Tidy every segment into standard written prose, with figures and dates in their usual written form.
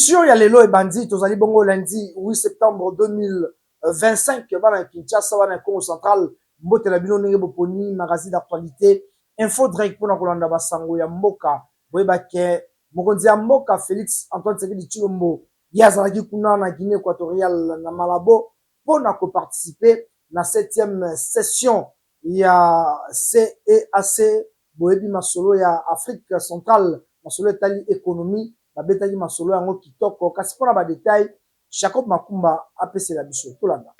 Émission ya lelo et bandit tozali bongo lundi 8 septembre 2025 bana Kinshasa bana Congo central mbote la bino ndenge boponi magazine d'actualité info direct pona kolanda basango ya mboka boyeba ke mokonzi ya mboka Félix Antoine Tshisekedi Tshilombo yazalaki kuna na Guinée équatoriale na Malabo pona ko participer na 7e session ya CEAC boyebi masolo ya Afrique centrale masolo etali économie babetaki masolo yango kitoko kasi mpona ba détail Jacob Makumba apesela biso tolanda.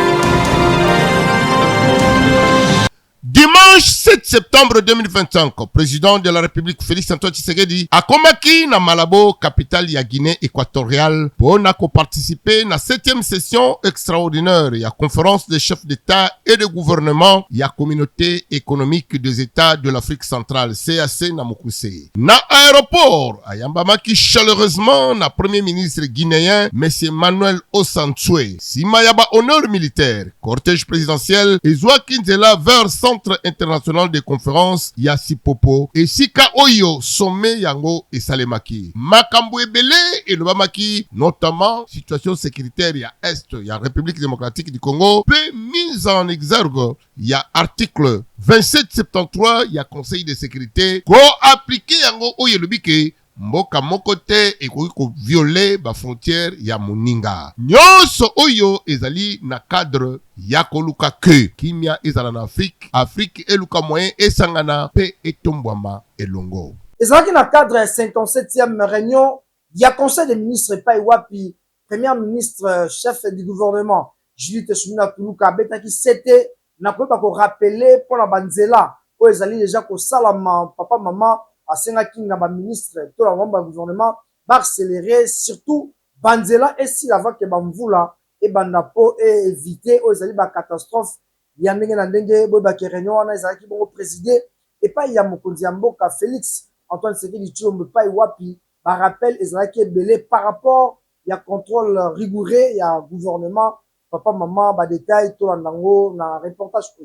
Dimanche 7 septembre 2025, président de la République Félix Antoine Tshisekedi a komaki na Malabo, capitale ya Guinée équatoriale, pour participer à la 7e session extraordinaire de la conférence des chefs d'État et de gouvernement de la communauté économique des États de l'Afrique centrale, CAC na Mokuse. Na aéroport, ayambamaki chaleureusement na premier ministre guinéen, M. Manuel Osantsue. Simayaba honneur militaire, cortège présidentiel, et Zouakinzela vers Centre international de conférences ya Sipopo et Sika Oyo sommet yango et Salemaki. Makambo ebele et Lobamaki, notamment situation sécuritaire ya Est, ya République démocratique du Congo, peut mise en exergue ya article 2773 ya Conseil de sécurité ko appliqué yango oyo lobike mboka mokote ekoki ko violer ba frontière ya Moninga. Nyonso oyo ezali na cadre ya koluka ke kimia ezala na Afrique eluka moyen esangana pe etombwama elongo. Ezalaki na cadre ya 57e réunion ya conseil des ministres pa wapi premier ministre chef du gouvernement Juliette Soumina Tuluka betaki sete na koyeba ko rappeler pona banzela o ezali déjà ko salama papa mama asengaki na ba ministre to la ba gouvernement ba accélérer surtout banzela esi avant que bamvula et bandapo et éviter o ezali ba catastrophe ya ndenge na ndenge bo ba réunion wana ezalaki bongo présider et pas ya mokonzi ya mboka Félix Antoine Tshisekedi Tshilombo pa wapi ba rappel ezalaki belé par rapport ya contrôle rigoureux ya gouvernement papa maman ba détail to landango na reportage ko.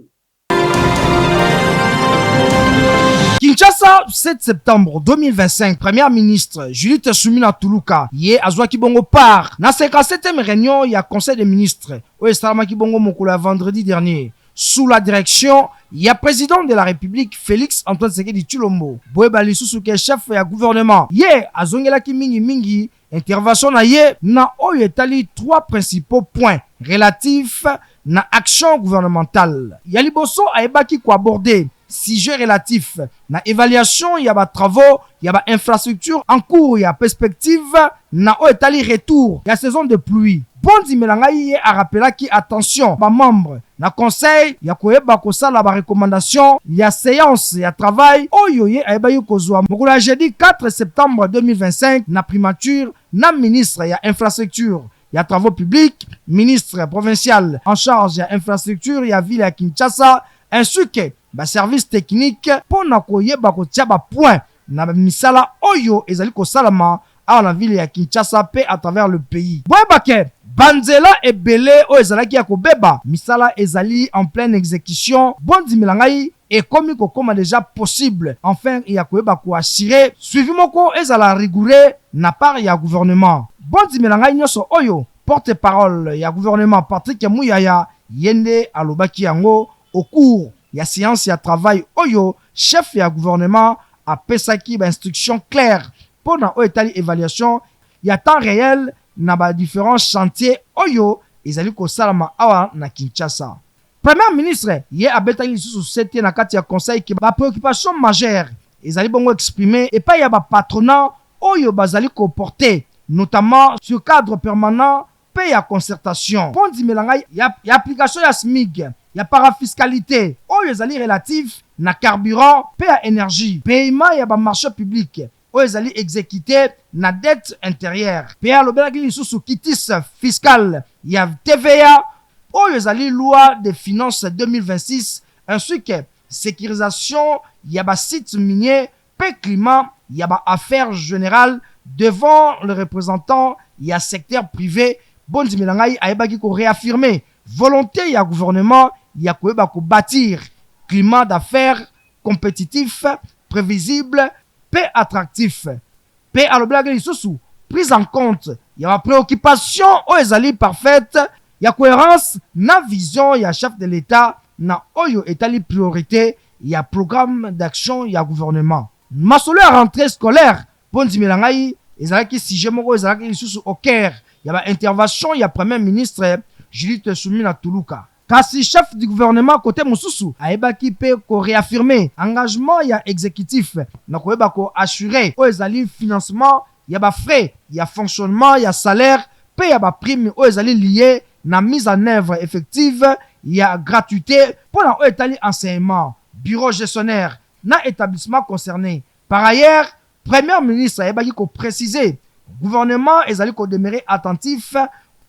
Kinshasa, 7 septembre 2025, Première ministre Juliette Soumina Tuluka ye azwaki bongo part na 57e réunion ya Conseil des ministres o esalamaki bongo mokolo vendredi dernier sous la direction ya président de la République Félix Antoine Tshisekedi Tshilombo boyeba lisusu ke chef ya gouvernement ye azongelaki mingi intervention na ye na oyo etali 3 principaux points relatifs na action gouvernementale ya liboso ayebaki ko aborder sujet relatif na évaluation ya ba travaux ya ba infrastructure en cours ya perspective na o etali retour ya saison de pluie. Bondi melangai ye a rappela ki attention ba membre na conseil ya koyeba kosala ba recommandation ya séance ya travail oyo ye ayeba yo kozwa mokolo jeudi 4 septembre 2025 na primature na ministre ya infrastructure ya travaux publics, ministre provincial en charge ya infrastructure ya ville ya Kinshasa ainsi que ba service technique pona koyeba kotia ba point na misala oyo ezali kosalama à la ville ya Kinshasa pe à travers le pays. Boyeba ke banzela ebele o ezalaki ya kobeba misala ezali en pleine exécution bondi milangai et comme kokoma déjà possible enfin ya koyeba ko assurer suivi moko ezala rigoureux na part ya gouvernement bondi milangai nyoso oyo porte-parole ya gouvernement Patrick Muyaya yende alobaki yango au cours ya séance ya travail oyo chef ya gouvernement a pesaki ba instruction claire pour na o etali évaluation ya temps réel na ba différents chantiers oyo ezali ko salama awa na Kinshasa. Premier ministre ye abetaki lisusu sete na kati ya conseil ki ba préoccupation majeure ezali bongo exprimer et pas ya ba patronat oyo bazali ko porter notamment sur cadre permanent pe ya concertation. Bondi melangai ya application ya SMIG ya parafiscalité oyo ezali relatif na carburant pe ya énergie paiement ya ba marché public oyo ezali exécuté na dette intérieure pe ya lobelaki lisusu kitis fiscal ya TVA oyo ezali loi de finances 2026 ainsi que sécurisation ya ba site minier pe climat ya ba affaires générales devant le représentant ya secteur privé. Bondi melangai ayebaki ko réaffirmer volonté ya gouvernement ya koyeba ko bâtir climat d'affaires compétitif, prévisible, pe attractif. Pe alobelaki lisusu prise en compte ya ba préoccupation oyo ezali parfaite ya cohérence na vision ya chef de l'État na oyo etali priorité ya programme d'action ya gouvernement. Masolo ya rentrée scolaire pour ndimela ngai ezalaki sujet moko ezalaki lisusu au cœur ya ba intervention ya premier ministre Judith Suminwa Tuluka. Kasi chef du gouvernement côté mosusu ayebaki pe ko réaffirmer engagement ya exécutif na koyeba ko assurer o ezali financement ya ba frais ya fonctionnement ya salaire pe ya ba prime o ezali lié na mise en œuvre effective ya gratuité pour na o etali enseignement bureau gestionnaire na établissement concerné. Par ailleurs, premier ministre ayebaki ko préciser gouvernement ezali ko demeurer attentif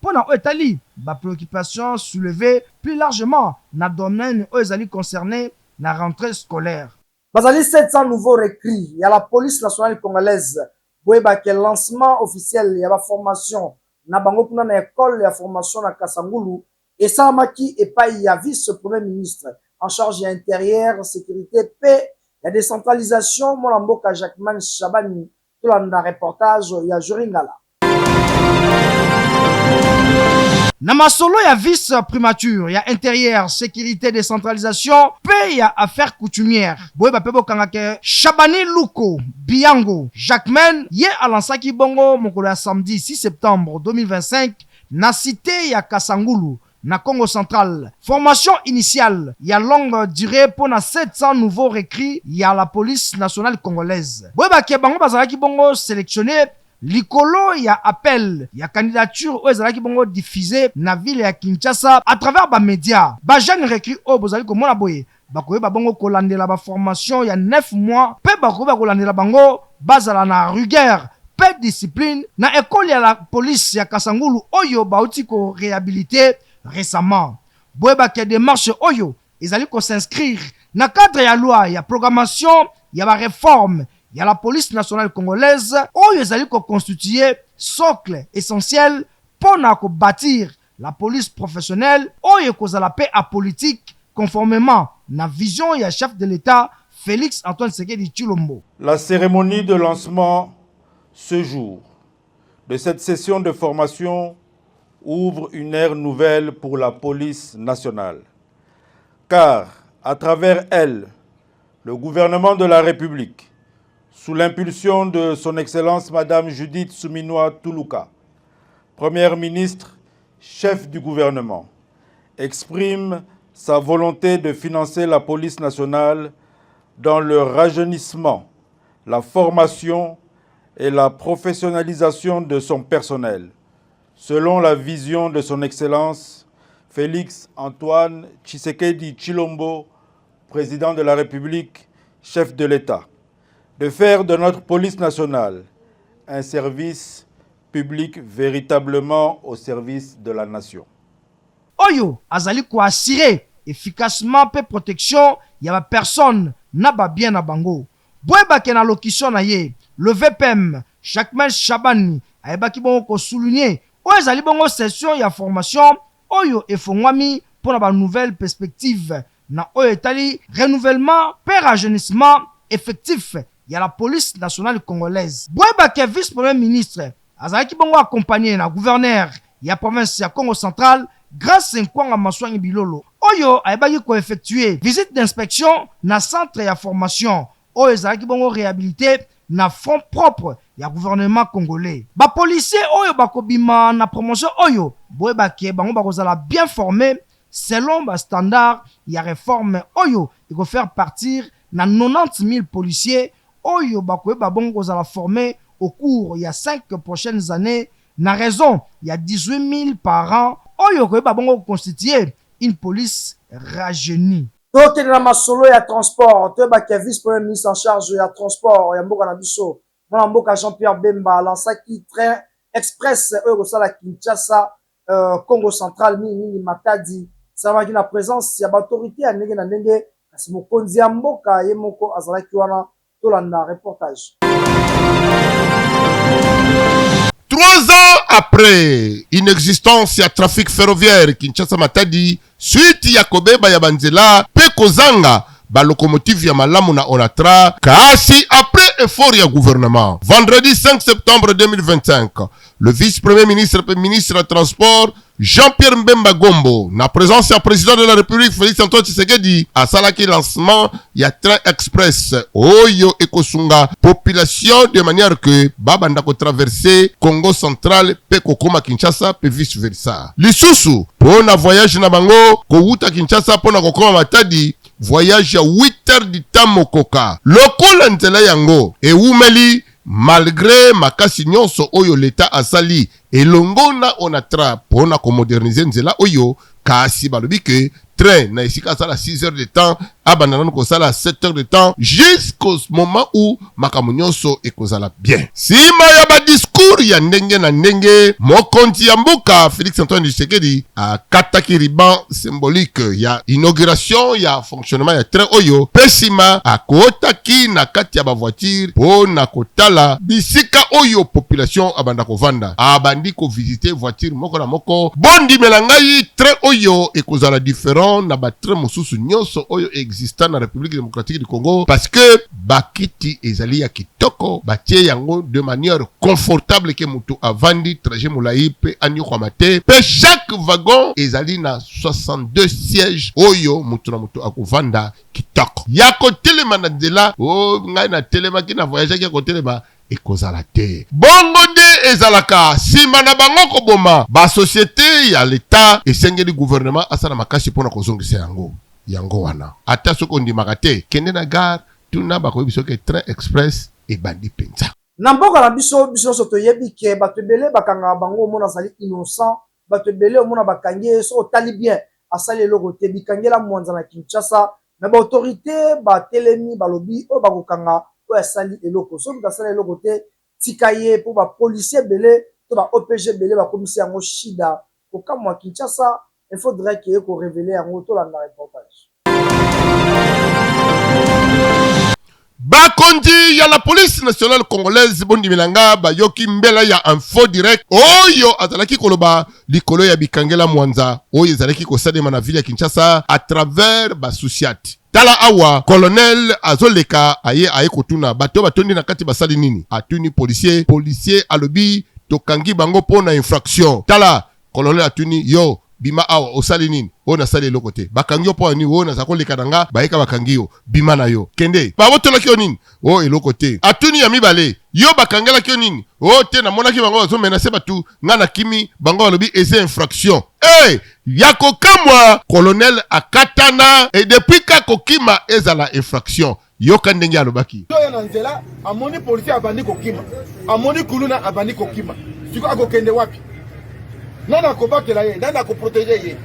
pour na etali ba préoccupation soulevée plus largement na domaine où ezali concerné na rentrée scolaire. Bazali 700 nouveaux recrues. Il y a la police nationale congolaise. Boyeba ke lancement officiel ya ba formation na bango kuna na école ya formation na Kasangulu et Salamaki et pa ya vice premier ministre en charge ya intérieur, sécurité, paix, la décentralisation mon mboka Jacquemin Chabani tout la reportage ya Joringala. Na masolo ya vice primature ya intérieur, sécurité, décentralisation pe ya affaires coutumières. Boyeba pe bokanga ke Chabani Luko Biango Jacquemin ye alansaki bongo mokolo ya samedi 6 septembre 2025 na cité ya Kasangulu na Congo central. Formation initiale ya longue durée pour na 700 nouveaux recrues ya la police nationale congolaise. Boyeba ke bango bazalaki bongo sélectionné likolo ya appel ya candidature oyo ezalaki bongo diffusé na ville ya Kinshasa à travers ba média. Ba jeune recrue oyo bozali komona boye bakoyeba bongo kolandela ba formation ya 9 mois pe bakoyeba kolandela bango bazala na rigueur pe discipline na école ya la police ya Kasangulu oyo bauti ko réhabilité récemment. Boyeba ke démarche oyo ezali ko s'inscrire na cadre ya loi ya programmation ya ba réforme il y a la police nationale congolaise où ils allaient constituer socle essentiel pour bâtir la police professionnelle où ils causent la paix à politique conformément à la vision du chef de l'État Félix Antoine Tshisekedi Tshilombo. La cérémonie de lancement ce jour de cette session de formation ouvre une ère nouvelle pour la police nationale, car à travers elle, le gouvernement de la République, sous l'impulsion de son Excellence Madame Judith Suminwa Tuluka, Première ministre, chef du gouvernement, exprime sa volonté de financer la police nationale dans le rajeunissement, la formation et la professionnalisation de son personnel, selon la vision de son Excellence Félix Antoine Tshisekedi Tshilombo, président de la République, chef de l'État, de faire de notre police nationale un service public véritablement au service de la nation. Oyo azali ko assurer efficacement pe protection ya ba personne na ba bien na bango. Boyeba ke na locution na ye, le VPM Jacquemin Chabani ayebaki bongo ko souligner oyo ezali bongo session ya formation oyo efongwami pour na ba nouvelle perspective na oyo etali renouvellement pe rajeunissement effectif il y a la police nationale congolaise. Boyeba ke vice-premier ministre azalaki bongo accompagné na gouverneur ya province ya Congo central grâce Nkwanga Maswangi Bilolo. Oyo ayebaki ko effectuer visite d'inspection na centre ya formation oyo ezalaki bongo réhabilité na fonds propre ya gouvernement congolais. Ba policier oyo bakobima na promotion oyo boyeba ke bango bakozala bien formé selon ba standard ya réforme oyo il faut faire partir na 90 000 policiers oyo bakoyeba bongo kozala formé au cours il y a 5 prochaines années na raison il y a 18 000 par an oyo koyeba bongo constituer une police rajeunie. Donc na masolo ya transport to ba ke vice premier ministre en charge ya transport ya mboka na biso mwana mboka Jean-Pierre Bemba lansaki train express oyo kosala Kinshasa Congo central mingi Matadi ça na présence ya autorité ya ndenge na ndenge kasi mokonzi ya mboka ye moko azalaki wana tolanda reportage. 3 ans après une existence ya trafic ferroviaire Kinshasa Matadi, suite ya kobeba ya banzela pe kozanga ba locomotive ya malamu na Onatra, kasi après effort ya gouvernement. Vendredi 5 septembre 2025, le vice-premier ministre et ministre des Transports Jean-Pierre Mbemba Gombo, na présence du président de la République Félix Antoine Tshisekedi, a salaki lancement ya train express oyo ekosunga population de manière que babanda ko traverser Congo central pe kokoma Kinshasa pe vice versa. Lisusu pona voyage na bango ko wuta Kinshasa pona kokoma Matadi, voyage ya 8 heures du temps mokoka. Lokola nzela yango ewumeli malgré makasi nyonso oyo l'État asali elongo na onatra pona ko moderniser nzela oyo kasi balobi ke train na esika sala 6 heures de temps abandana ko sala 7 heures de temps jusqu'au moment où makambo nyonso ekozala bien. Sima ya ba discours ya ndenge na ndenge mokonzi ya mboka Félix Antoine Tshisekedi akataki riban symbolique ya inauguration ya fonctionnement ya train oyo pesima akotaki na kati ya ba voiture pona kotala bisika oyo population abanda kovanda abandi ko visiter voiture moko na moko bondi melangai train oyo ekozala différent na ba train mosusu nyonso oyo existant na République démocratique du Congo parce que bakiti ezali ya kitoko batie yango de manière confortable ke mutu avandi trajet molai pe anyoko mate pe chaque wagon ezali na 62 sièges oyo mutu na mutu akovanda kitoko ya kotelema na nzela ngai na telema ki na voyage ki kotelema ekozala te bongo nde ezalaka sima na bango koboma ba société ya l'État esengeli gouvernement asala makasi pona kozongisa yango wana ata soko ndimaka te kende na gare tuna bakoyebi soki train express ebandi penza na mboka na biso nyonso toyebi ke bato ebele bakanga bango omona azali innocent bato ebele omona bakangi so otali bien asali eloko te bikangela mwanza na Kinshasa me baautorité batelemi balobi oyo bakokanga oyo asali eloko soki tasala eloko te tika ye mpo bapolisier ebele to ba-OPG ebele bakomisi yango shida kokamwa Kinshasa. Il faudrait qu'il y ait qu'on révèle un retour dans le reportage. Bakondi ya la police nationale congolaise bondi milanga bayoki mbela ya info direct oyo azalaki koloba likolo ya bikangela mwanza oyo azalaki kosadema na ville ya Kinshasa à travers basouciat tala awa colonel azoleka aye kotuna bato batondi na kati basali nini atuni policier alobi tokangi bango pona infraction tala colonel atuni yo bima awa osali nini ona sali eloko te bakangi yo po ni ona zakoleka nanga baeka bakangi yo bima na yo kende babotola kyo nini eloko te atuni ya mibale yo bakangela kyo nini te na monaki bango bazo menacer batu ngana kimi bango balobi ese infraction yako kamwa colonel akatana et depuis ka kokima ezala infraction yo kandenge alobaki yo na nzela amoni policier abandi kokima amoni kuluna abandi kokima siko akokende wapi nana kobakela ye nana ko protéger ye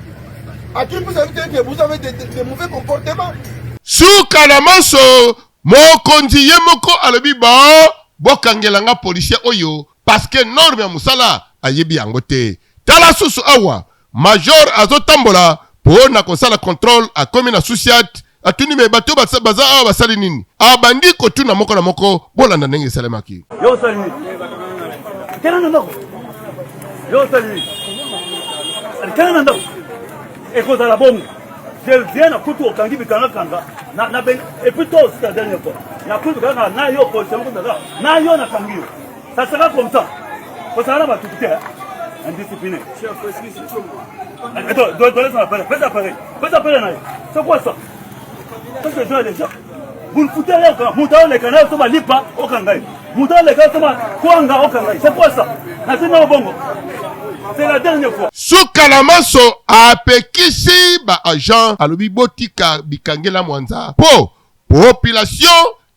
aki vous avez que vous avez des mauvais comportements suka na maso mokonzi ye moko alobi bokangelanga policier oyo parce que norme ya musala ayebi yango te tala susu awa major azotambola pona kosala contrôle akomi na souciat atuni me bato baza awa basali nini abandi kotuna moko na moko bolanda ndenge esalemaki yo sali tena ndoko yo sali kana ndoko ekozala bongo je viens na kutu okangi bikanga kanga na ben et puis toi aussi la dernière fois na kutu kanga na yo position ko daga na yo na kangi ça sera comme ça faut ça va tout faire indiscipliné attends dois laisser appeler fais appeler na c'est quoi ça parce que je déjà vous ne foutez rien quand muta le canal soma lipa okangai muta le canal soma kwanga okangai c'est quoi ça na sina bongo. C'est la dernière fois. Sukalamaso apekisi ba agent alobi botika bikangela mwanza. Population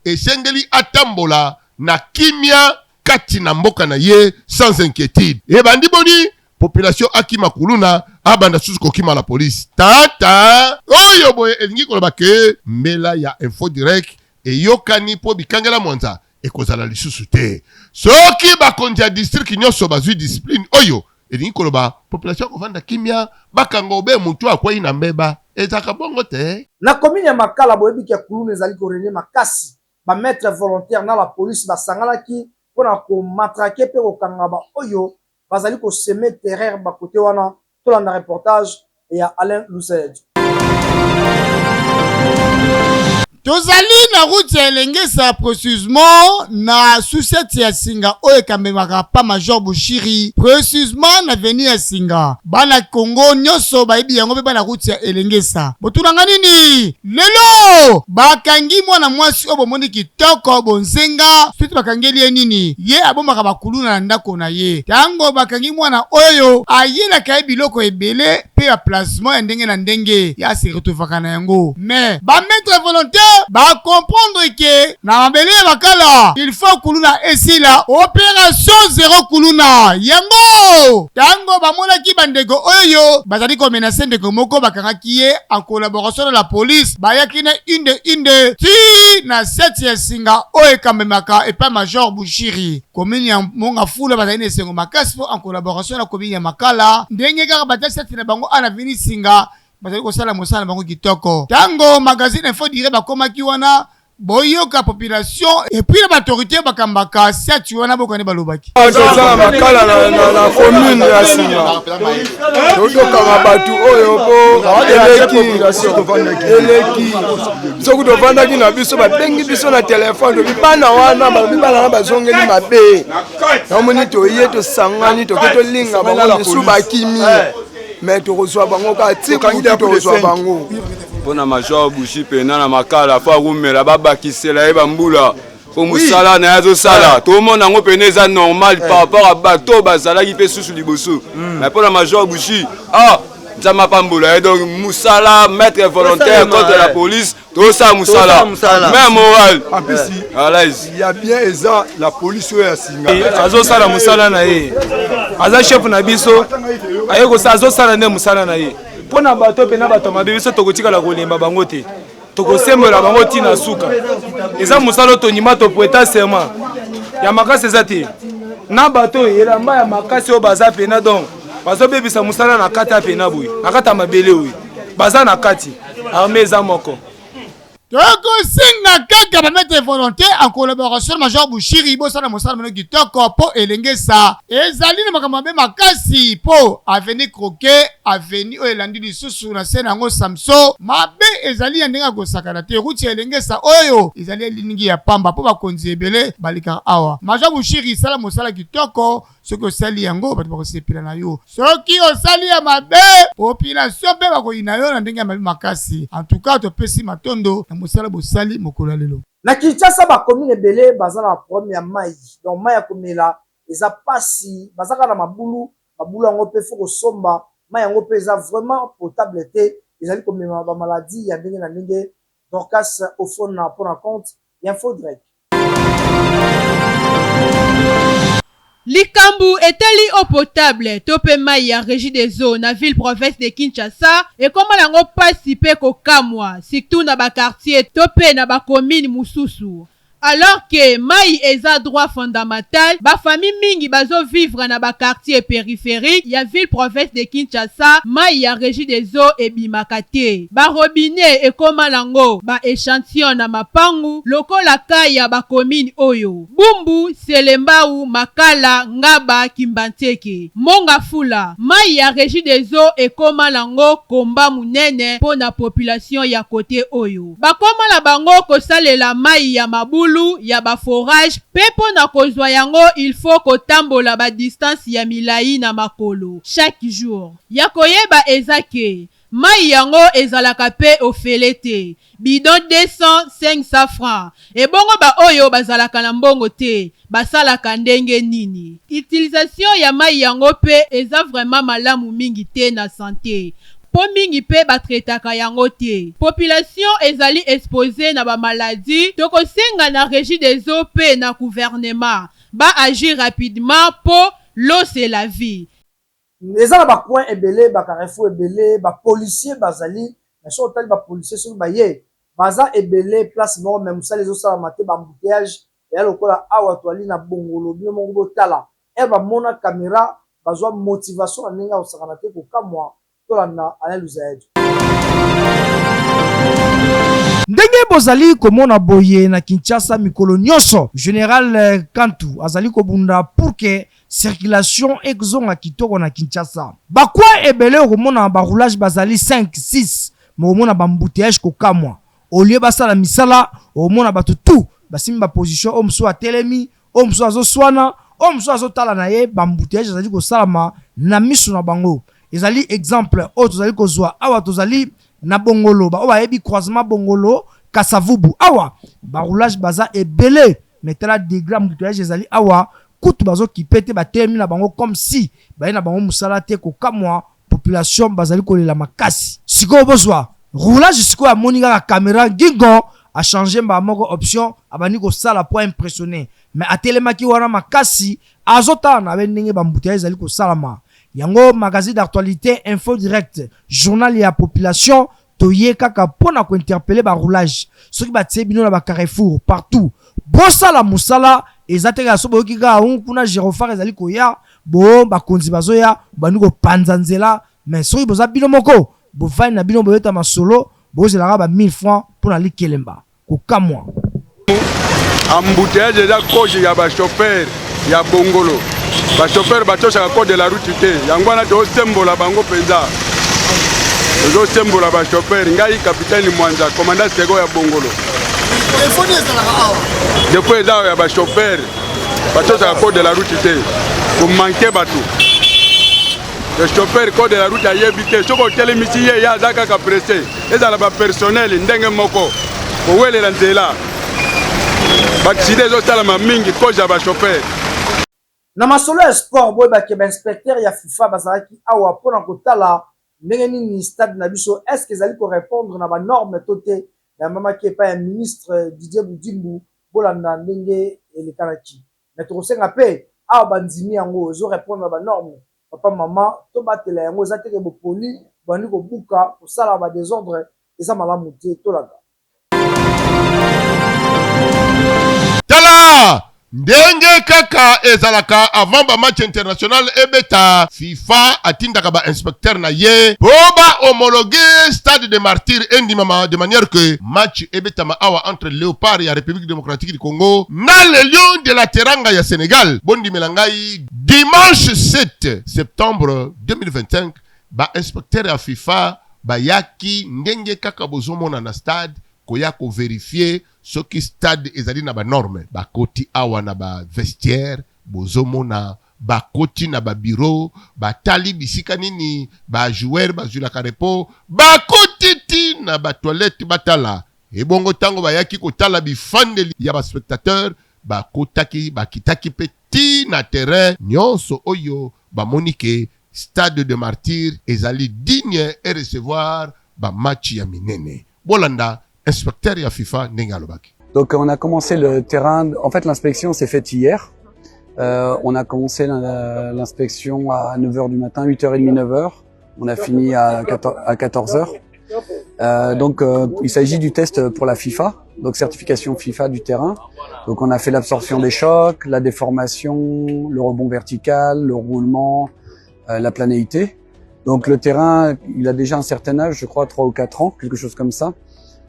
esengeli atambola na kimia kati na mboka na ye sans inquiétude. E bandi boni population akima kuluna abanda susu kokima la police. Tata oyo boye elingi koloba ke mbela ya info direct e yokani po bikangela mwanza ekozala lisusu te. Soki bakonzi ya district nyonso bazwi discipline oyo elingi koloba population kovanda kimia bakango be mutu akwai na mbeba ezaka bongo te na commune ya Makala boyebi ke kuluna ezali korene makasi ba maître volontaire na la police basangalaki pona ko matraquer pe kokanga ba oyo bazali ko semer terreur ba côté wana tolanda reportage ya Alain Lused. tozali na route ya Elengesa précisément na sous-set ya Singa oyo kamemaka pa Major Bushiri précisément na avenue ya Singa bana Congo nyonso bayibi yango pe bana route ya Elengesa botulanga nini lelo bakangi mwana mwasi oyo bomoni kitoko bonzenga suite bakangeli ye nini ye abomaka bakuluna na ndako na ye tango bakangi mwana oyo ayelaka ye biloko ebele pe ya placement ya ndenge na ndenge ya seretofaka na yango mais ba maître volontaire ba comprendre que na mabele bakala il faut kuluna esila opération zéro kuluna yango tango bamonaki bandeko oyo bazali ko menacer ndeko moko bakangaki ye en collaboration na la police bayaki na inde ti na set ya Singa oyo kamemaka et pas Major Bushiri commune ya monga fula bazali na sengo makasi en collaboration na commune ya Makala ndenge kaka batasi set na bango ana vini Singa bazali kosala mosala bango kitoko tango magazine info dire bakomaki wana boyoka population et puis l'autorité bakambaka siatu wana bokone balobaki tozala makala na commune ya Singa toyoka batu oyo po eleki soki tovandaki na biso babengi biso na telefone bibana wana bibana na bazongeli mabe namoni toye tosangani toke tolinga bango misu bakimi mais tokozwa bango kati tokozwa bango pona Major Bushi pena na makala fa rumela babakisela ye bambula po musala na yazo sala to mona ngo pena eza normal par rapport à bato bazala ki pe susu liboso mais pona Major Bushi Zama pambula donc musala maître volontaire contre la police tout ça musala même moral il y a bien eza la police ya Singa azo sala musala na ye aza chef na biso ayeko sa azo sala ne musala na ye pona bato pe na bato mabe biso tokotika la kolemba bango te tokosembola bango tina suka eza musala to nyima to poeta serment ya makasi ezate na bato elamba ya makasi o baza pena donc bazo bebisa musala na kata pena boy na kata mabele oyi baza na kati armée za moko toko singa kaka ba maître volontaire en collaboration Major Bushiri bosana mosala meno kitoko po Elengesa ezali na makambo be makasi po avenue Croquet avenue Elandi lisusu na sena ngo Samso mabe ezali ya ndenga kosakana te route Elengesa oyo ezali liningi ya pamba po bakonzi ebele balika awa Major Bushiri sala mosala kitoko soki osali yango bato bakosepela na yo soki osali ya mabe population pe bakoyina yo na ndenge ya mabe makasi en tout cas topesi matondo na mosala bosali mokolo lelo na Kinshasa ba commune ebele baza na problème ya mai donc mai ya komela eza pasi bazaka na mabulu yango pe faut kosomba mai yango pe eza vraiment potable te ezali komema ba maladie ya ndenge na ndenge Dorcas au fond na pour un compte info direct Likambu eteli eau potable tope mai ya régie des eaux na ville province de Kinshasa et comment lango pasi pe kokamwa surtout na ba quartier tope na ba commune mususu alors que mai eza droit fondamental ba famille mingi bazo vivre na ba quartier périphérique ya ville province de Kinshasa mai ya régie des eaux et bimakate ba robinet et comment lango ba échantillon na mapangu lokola kaya ba commune oyo Bumbu Selembau Makala Ngaba Kimbanteke Monga Fula mai ya régie des eaux et comment lango komba munene po na population ya côté oyo ba koma la bango kosalela mai ya mabulu ya ba forage pepo na kozwa yango il faut kotambola ba distance ya milai na makolo chaque jour ya koyeba ezake mai yango ezalaka pe ofelete bidon 200-500 francs et bongo ba oyo bazalaka na mbongo te basalaka ndenge nini utilisation ya mai yango pe eza vraiment malamu mingi te na santé po mingi pe batretaka yango te population ezali exposé na ba maladie tokosenga na régie des eaux pe na gouvernement ba agir rapidement po l'eau c'est la vie eza na ba coin ebele ba carrefour ebele ba policier bazali na so tali ba policier so ba ye baza ebele place no même ça les eaux ça maté ba embouteillage ya lokola awa toali na bongolo bino mongo botala e ba mona caméra bazwa motivation na ninga osakana te ko kamwa ndenge bozali komona boye na Kinshasa mikolo nyonso général Kantu azali kobunda pour que circulation exonga kitoko na Kinshasa bakwa ebele komona ba roulage bazali 5-6 mais komona ba embouteillage ko kamwa au lieu basala misala au mona batu tout basimi ba position o mso atelemi o mso azoswana o mso azotala na ye bambouteillage ezali kosalama na misu na bango ezali exemple o tozali kozwa awa tozali na bongolo ba o bayebi croisement bongolo kasavubu awa ba roulage baza ebele metala degré embouteillage ezali awa kutu bazo kipete ba temi na bango comme si ba na bango musala te ko kamwa population bazali kolela makasi siko bozwa roulage siko ya moninga la caméra gingo a changé ba moko option abani ko sala pour impressionner mais atelemaki wana makasi azota na benenge ba mbouteillage ezali ko salama yango magazine d'actualité info direct journal ya population toye kaka pona ko interpeller ba roulage soki ba tsebino na ba Carrefour partout bosala musala ezateka so boyoki ga kuna Girofard ezali koya bo bakonzi bazoya bani ko panza nzela mais soki boza bino moko bovani na bino boyota masolo bozelaka ba 1000 francs pona likelemba kokamwa embouteillage eza cause ya bachauffeur ya bongolo bachauffeur batosaka code de la route te yango wana tosembola bango mpenza tozosembola bachauffeur ngai capitaine Mwanza commandant sego ya bongolo defo eza ya bachauffeur batosaka code de la route te komanke bato le chauffeur code de la route ayebi te soki otelemisi ye ye aza kaka presse ezala bapersonnel ndenge moko kowelela nzela bakside ezosalama mingi cause ya bachauffeur na masolo ya sport boyebaki bainspecteur ya FIFA bazalaki awa mpona kotala ndenge nini stade na biso est ce que ezali korépondre na banorme to te yambamaki epai ya ministre Didier Budimbu bolanda ndenge elekanaki me tokosenga mpe awa bandimi yango ezorépondre na banorme papa mama tobatela yango eza teke bopoli bandi kobuka kosala badésordre eza malamu te tolanda tala ndenge kaka ezalaka avant ba match international ebeta FIFA atindaka ba inspecteur na ye po ba homologuer stade de martyrs endimama de manière que match ebetama awa entre Léopard ya République démocratique du Congo na le Lion de la Teranga ya Sénégal bondi melangai dimanche 7 septembre 2025 ba inspecteur ya FIFA ba yaki ndenge kaka bozomona na stade koya ko vérifier soki stade ezali na ba norme bakoti awa na ba vestiaire bozomona bakoti na ba bureau batali bisika nini ba joueur bazulaka repo bakoti ti na ba toilette batala ebongo tango bayaki kotala bifandeli ya ba spectateur bakotaki bakitaki peti na terrain nyonso oyo bamonike stade de martyrs ezali digne et recevoir ba match ya minene bolanda inspecteur ya FIFA ndenge alobaki. Donc on a commencé le terrain, en fait l'inspection s'est faite hier. On a commencé l'inspection à 9h du matin, 8h30, 9h. On a fini à 14h. Donc il s'agit du test pour la FIFA, donc certification FIFA du terrain. Donc on a fait l'absorption des chocs, la déformation, le rebond vertical, le roulement, la planéité. Donc le terrain, il a déjà un certain âge, je crois 3 ou 4 ans, quelque chose comme ça.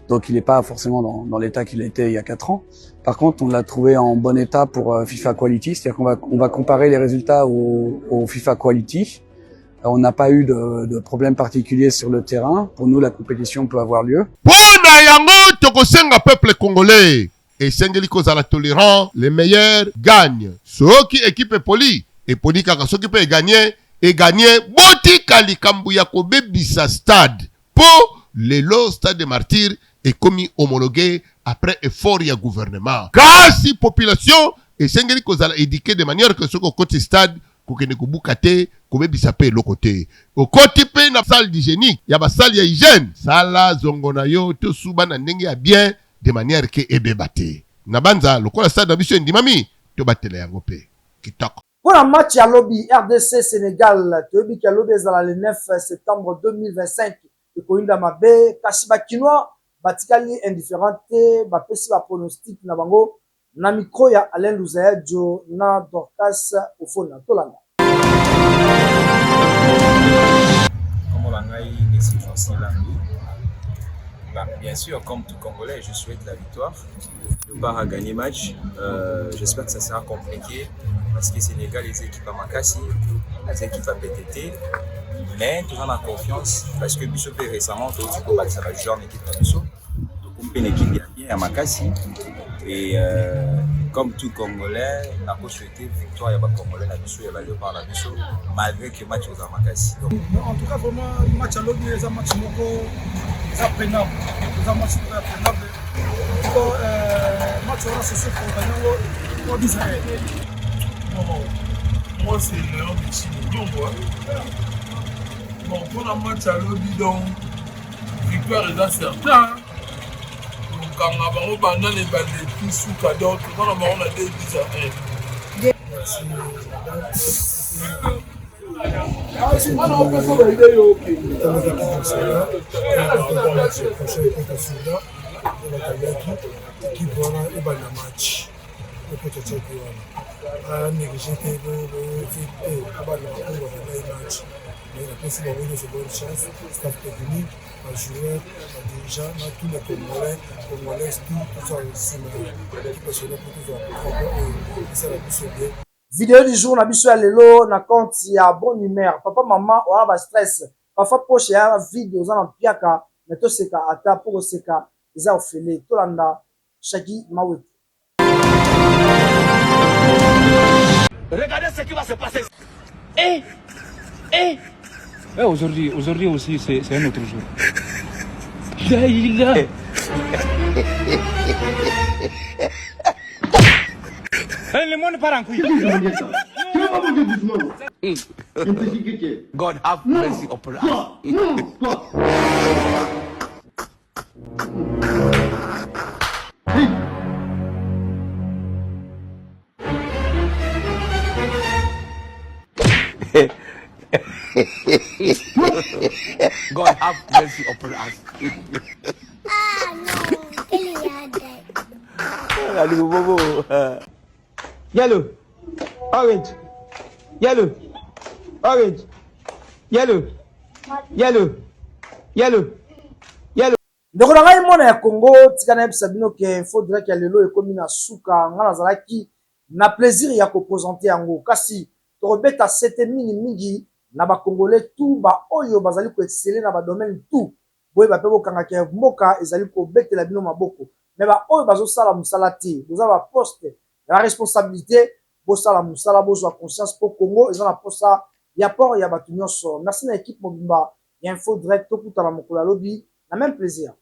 Donc il n'est pas forcément dans l'état qu'il était il y a 4 ans. Par contre, on l'a trouvé en bon état pour FIFA Quality, c'est-à-dire qu'on va comparer les résultats au FIFA Quality. On n'a pas eu de problème particulier sur le terrain. Pour nous, la compétition peut avoir lieu. Pona yango tokosenga peuple congolais et sengeli kozala tolérant, les meilleurs gagnent. Soki équipe poli et poli kaka soki pe gagner et gagner botika likambu ya kobebisa stade po lelo stade de martyrs est commis homologué après effort ya gouvernement. Kasi population et sengeli kozala éduqué de manière que ce côté stade kokene kubukate kobebisa pe lokote. Au côté pe na salle d'hygiénique, ya ba salle ya hygiène, sala zongona yo to suba na ndenge ya bien de manière que ebebate. Na banza lokola stade na biso ndimami to batela yango pe. Kitoko. Pour la match à lobby RDC Sénégal, toyebi ki lobby ezala le 9 septembre 2025 ekoinda mabe kasi bakinois batikali indifférente bapesi ba pronostic na bango na micro ya Alain Luzaejo na Dorcas Ofona tolanda. Bien sûr, comme tout Congolais, je souhaite la victoire. Le Bar a gagné match. J'espère que ça sera compliqué parce que Sénégal, les équipes à Makassi, les équipes à PTT. Mais tout le monde a confiance parce que Bissot récemment, ça va jouer en équipe à Bissot. Donc, une équipe bien à Makassi. Et comme tout Congolais, on a souhaité victoire à Congolais, malgré que le match aux Makassi. En tout cas, vraiment, le match à l'autre, c'est un match apprenable. C'est un match apprenable. Le match là, c'est ce qu'on va moi, c'est Léon Bichimidongo. Bon, pour le match à l'autre, donc, victoire est certain. Quand on va dans les balles de plus sous cadeau, quand on a des buts à 1. Vidéo du jour na biso ya lelo na compte ya bonne humeur papa maman oya ba stress parfois poche ya vidéo za na piaka mais to seka ata pour seka eza ofele to landa Shaki Mawete. Regardez ce qui va se passer. Aujourd'hui aussi, c'est un autre jour. Le monde part en couille. God have mercy upon us. God have mercy upon us. Yellow, orange, yellow, orange, yellow, yellow, yellow, yellow. ndeko na ngai mona ya Congo tika na yebisa bino ke info direct ya lelo ekomi na suka nga nazalaki na plaisir ya kopresente yango kasi tokobeta sete mingi na bakongolais tout ba oyo bazali koexcele na badomaine tout boyeba mpe bokangaka mboka ezali kobetela bino maboko me ba oyo bazosala mosala te boza baposte ya responsabilité bosala mosala bozwa conscience mpo Congo eza na posa ya port ya bato nyonso merci na équipe mobimba ya info direct tokutana mokolo alobi na même plaisir.